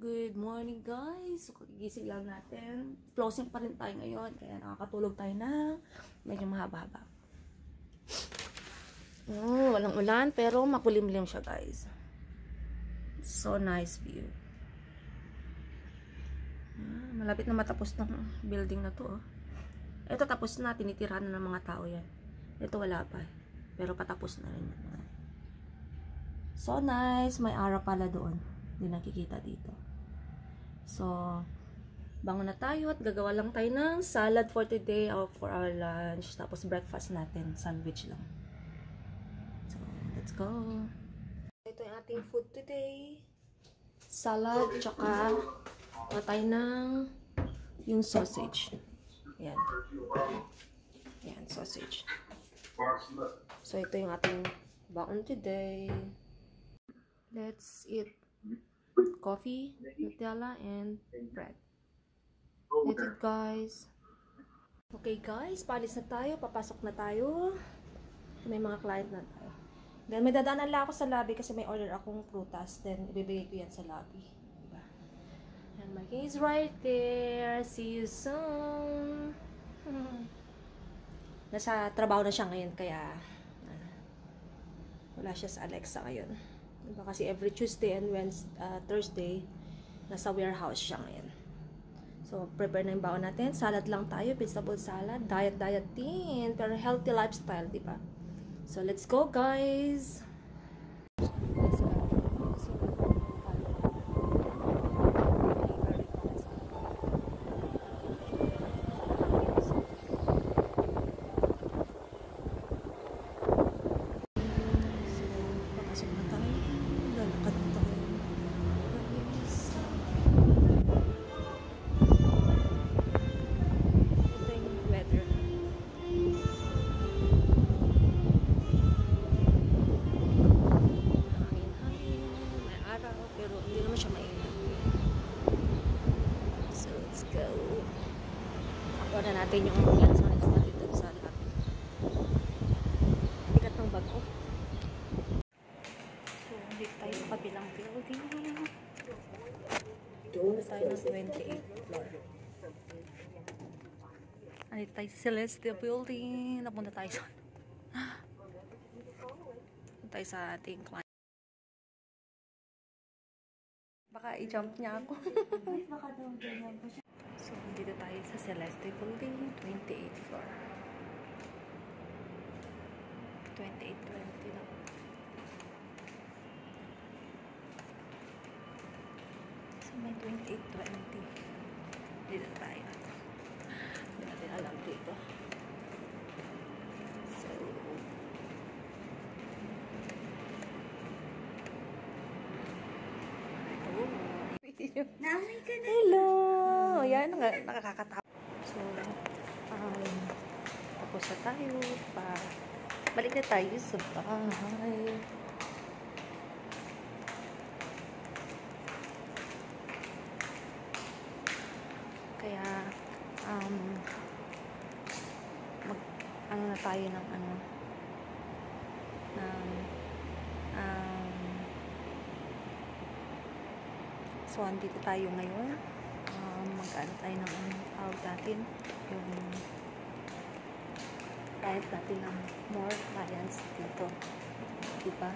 Good morning guys. So kagigising lang natin. Closing pa rin tayo ngayon. Kaya nakakatulog tayo na medyo mahaba-haba. Walang ulan pero makulimlim siya guys. So nice view. Malapit na matapos ng building na to. Ito tapos na. Tinitirahan na ng mga tao yan. Ito wala pa. Pero patapos na rin. So nice. May araw pala doon. Hindi nakikita dito. So, bangon na tayo at gagawa lang tayo ng salad for today or for our lunch. Tapos breakfast natin, sandwich lang. So, let's go. Ito yung ating food today. Salad, tsaka tayo ng yung sausage. Ayan. Ayan, sausage. So, ito yung ating baon today. Let's eat coffee, Nutella, and bread. That's it, guys. Okay, guys. Paalis na tayo. Papasok na tayo. May mga client na tayo. Then, may dadaanan lang ako sa lobby kasi may order akong prutas. Then, ibibigay ko yan sa lobby. Diba? And my key is right there. See you soon. Nasa trabaho na siya ngayon, kaya wala siya sa Alexa ngayon. Diba? Kasi every Tuesday and Thursday, nasa warehouse siya ngayon. So, prepare na yung baon natin. Salad lang tayo. Vegetable salad. Diet din. Pero healthy lifestyle, diba? So, let's go, guys! Order natin yung electronics natin dito sa lobby. Bigat ng bag ko. So, dito tayo sa kabilang building. Doon tayo ng 28th floor. Andito tayo sa Celestial Building. Napunta tayo sa sa ating client. Baka i-jump niya ako. Baka daw ganyan pa siya. So, dito tayo sa Celeste Building, 28th floor. 2820 lang. So, may 2820. Dito tayo. Hindi natin alam dito. So, Namoy ka na. Hello! Ayan, nakakatawa. So, tapos na tayo. Balik na tayo sa bahay. Kaya, ano na tayo ng so, andito tayo ngayon. Mag-ano tayo ng tawag natin. Yung diet natin ng more clients dito. Diba?